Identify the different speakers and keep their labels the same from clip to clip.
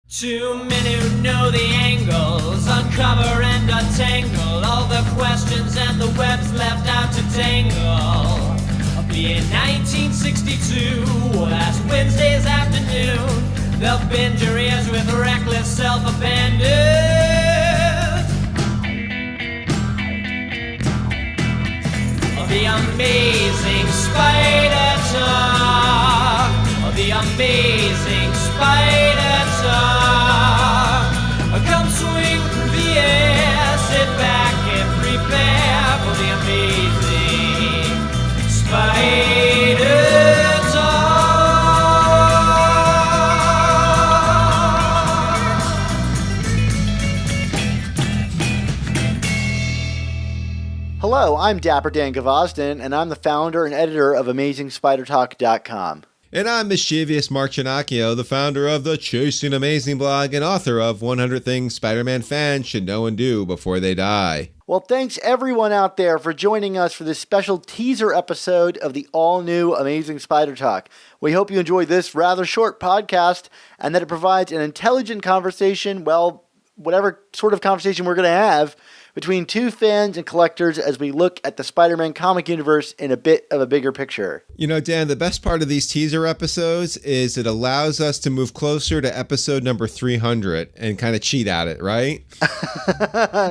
Speaker 1: Two men who know the angles, uncover and untangle all the questions and the webs left out to tangle. Being 1962, last Wednesday's afternoon, they'll bend your ears with reckless self-abandon. The amazing spider talk, the amazing spider talk. Come swing through the air, sit back and prepare for the amazing spider talk.
Speaker 2: Hello, I'm Dapper Dan Gavosden, and I'm the founder and editor of AmazingSpiderTalk.com.
Speaker 3: And I'm mischievous Mark Chinacchio, the founder of the Chasing Amazing blog and author of 100 Things Spider-Man Fans Should Know and Do Before They Die.
Speaker 2: Well, thanks everyone out there for joining us for this special teaser episode of the all-new Amazing Spider Talk. We hope you enjoy this rather short podcast and that it provides an intelligent conversation, well, whatever sort of conversation we're going to have, between two fans and collectors as we look at the Spider-Man comic universe in a bit of a bigger picture.
Speaker 3: You know, Dan, the best part of these teaser episodes is it allows us to move closer to episode number 300 and kind of cheat at it, right?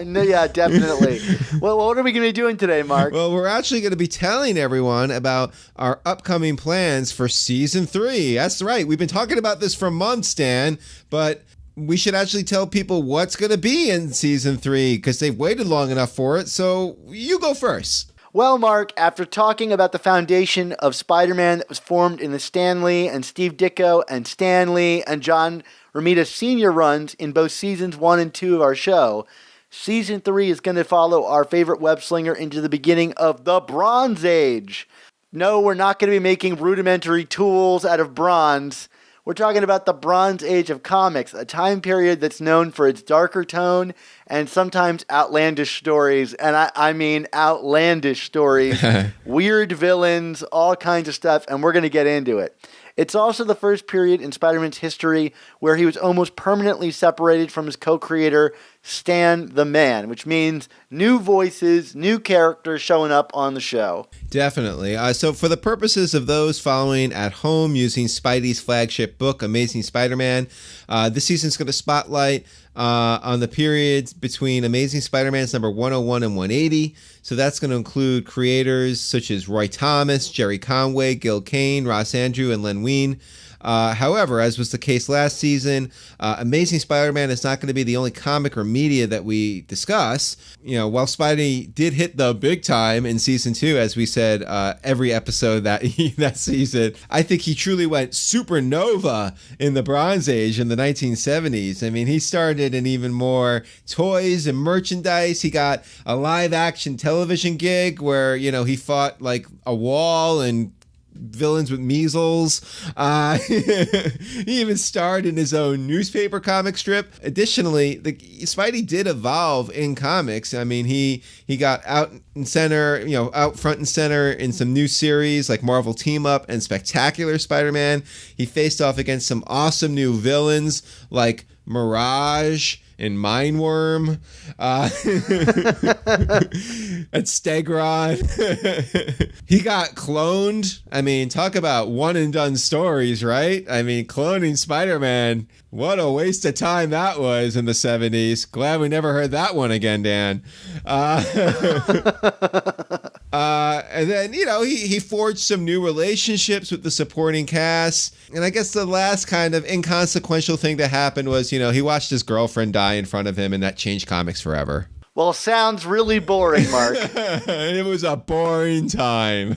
Speaker 2: No, yeah, definitely. Well, what are we going to be doing today, Mark?
Speaker 3: Well, we're actually going to be telling everyone about our upcoming plans for season 3. That's right. We've been talking about this for months, Dan, but we should actually tell people what's going to be in season 3 because they've waited long enough for it. So you go first.
Speaker 2: Well, Mark, after talking about the foundation of Spider-Man that was formed in the Stan Lee and Steve Ditko and Stan Lee and John Romita Sr. runs in both seasons 1 and 2 of our show, season 3 is going to follow our favorite web slinger into the beginning of the Bronze Age. No, we're not going to be making rudimentary tools out of bronze. We're talking about the Bronze Age of comics, a time period that's known for its darker tone and sometimes outlandish stories. And I mean outlandish stories, weird villains, all kinds of stuff, and we're going to get into it. It's also the first period in Spider-Man's history where he was almost permanently separated from his co-creator, Stan the Man, which means new voices, new characters showing up on the show.
Speaker 3: Definitely. So for the purposes of those following at home using Spidey's flagship book, Amazing Spider-Man, this season's going to spotlight on the periods between Amazing Spider-Man's number 101 and 180. So that's going to include creators such as Roy Thomas, Jerry Conway, Gil Kane, Ross Andrew, and Len Wein. However, as was the case last season, Amazing Spider-Man is not going to be the only comic or media that we discuss. You know, while Spidey did hit the big time in season 2, as we said every episode that season, I think he truly went supernova in the Bronze Age in the 1970s. I mean, he started in even more toys and merchandise. He got a live-action television gig where, you know, he fought like a wall and villains with measles. He even starred in his own newspaper comic strip. Additionally, Spidey did evolve in comics. I mean, he got out front and center in some new series like Marvel Team Up and Spectacular Spider-Man. He faced off against some awesome new villains like Mirage and Mindworm, and Stegron. He got cloned. I mean, talk about one and done stories, right? I mean, cloning Spider-Man. What a waste of time that was in the 70s. Glad we never heard that one again, Dan. And then, you know, he forged some new relationships with the supporting cast. And I guess the last kind of inconsequential thing that happened was, you know, he watched his girlfriend die in front of him, and that changed comics forever.
Speaker 2: Well, sounds really boring, Mark.
Speaker 3: It was a boring time.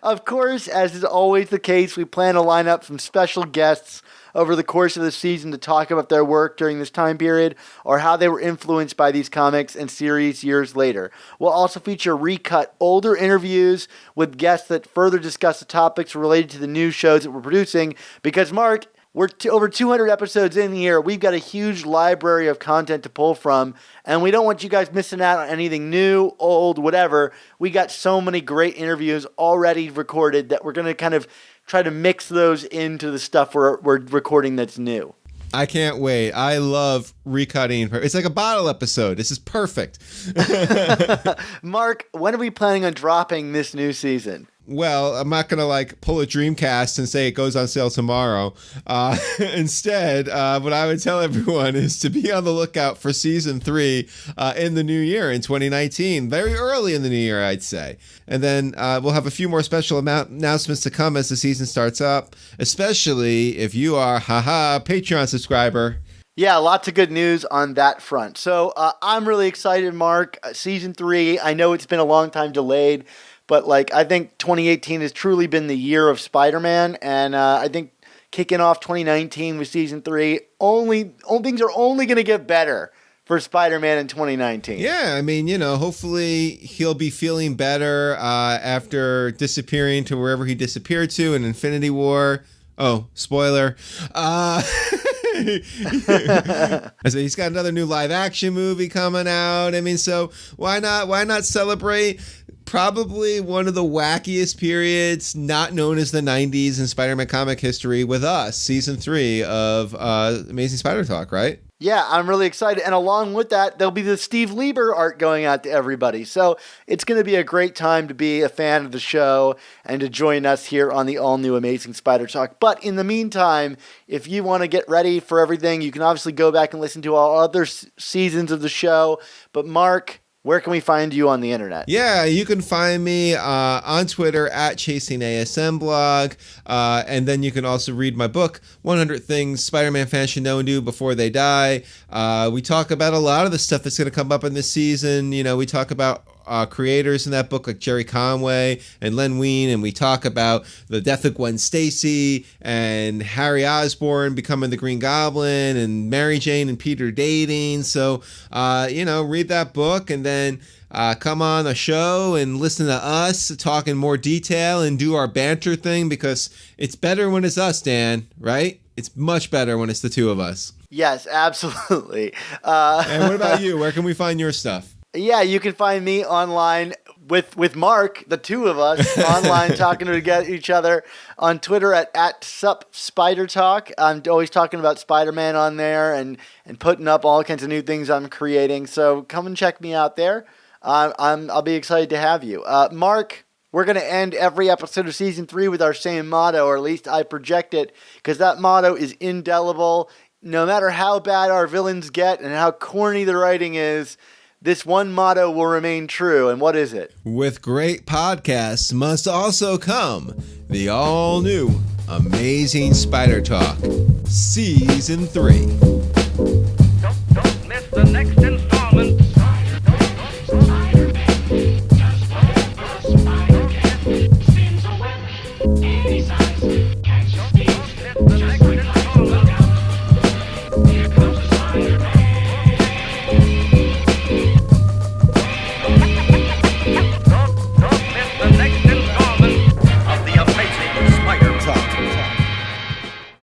Speaker 2: Of course, as is always the case, we plan to line up some special guests over the course of the season to talk about their work during this time period or how they were influenced by these comics and series years later. We'll also feature recut older interviews with guests that further discuss the topics related to the new shows that we're producing because, Mark, we're over 200 episodes in here. We've got a huge library of content to pull from, and we don't want you guys missing out on anything new, old, whatever. We got so many great interviews already recorded that we're going to kind of try to mix those into the stuff we're recording that's new.
Speaker 3: I can't wait. I love recutting. It's like a bottle episode. This is perfect.
Speaker 2: Mark, when are we planning on dropping this new season?
Speaker 3: Well, I'm not going to pull a Dreamcast and say it goes on sale tomorrow. Instead, what I would tell everyone is to be on the lookout for season 3 in the new year, in 2019. Very early in the new year, I'd say. And then we'll have a few more special announcements to come as the season starts up, especially if you are, Patreon subscriber.
Speaker 2: Yeah, lots of good news on that front. So I'm really excited, Mark. Season 3, I know it's been a long time delayed, but I think 2018 has truly been the year of Spider-Man, and I think kicking off 2019 with season 3, things are only going to get better for Spider-Man in 2019.
Speaker 3: Yeah, I mean, hopefully he'll be feeling better after disappearing to wherever he disappeared to in Infinity War. Oh, spoiler. So he's got another new live action movie coming out. I mean, so why not celebrate probably one of the wackiest periods not known as the 90s in Spider-Man comic history with us, season 3 of Amazing Spider Talk, right?
Speaker 2: Yeah, I'm really excited. And along with that, there'll be the Steve Lieber art going out to everybody. So it's going to be a great time to be a fan of the show and to join us here on the all-new Amazing Spider Talk. But in the meantime, if you want to get ready for everything, you can obviously go back and listen to all other seasons of the show. But Mark, where can we find you on the internet?
Speaker 3: Yeah, you can find me on Twitter at ChasingASMblog. And then you can also read my book, 100 Things Spider-Man Fans Should Know and Do Before They Die. We talk about a lot of the stuff that's going to come up in this season. We talk about creators in that book like Jerry Conway and Len Wein, and we talk about the death of Gwen Stacy and Harry Osborn becoming the Green Goblin and Mary Jane and Peter dating. So, read that book and then come on the show and listen to us talk in more detail and do our banter thing, because it's better when it's us, Dan, right? It's much better when it's the two of us.
Speaker 2: Yes, absolutely.
Speaker 3: And what about you? Where can we find your stuff?
Speaker 2: Yeah, you can find me online with Mark, the two of us, online talking to each other on Twitter at @SupSpiderTalk. I'm always talking about Spider-Man on there and putting up all kinds of new things I'm creating. So come and check me out there. I'll be excited to have you. Mark, we're going to end every episode of Season 3 with our same motto, or at least I project it, because that motto is indelible. No matter how bad our villains get and how corny the writing is, this one motto will remain true. And what is it?
Speaker 3: With great podcasts must also come the all-new Amazing Spider Talk, Season 3.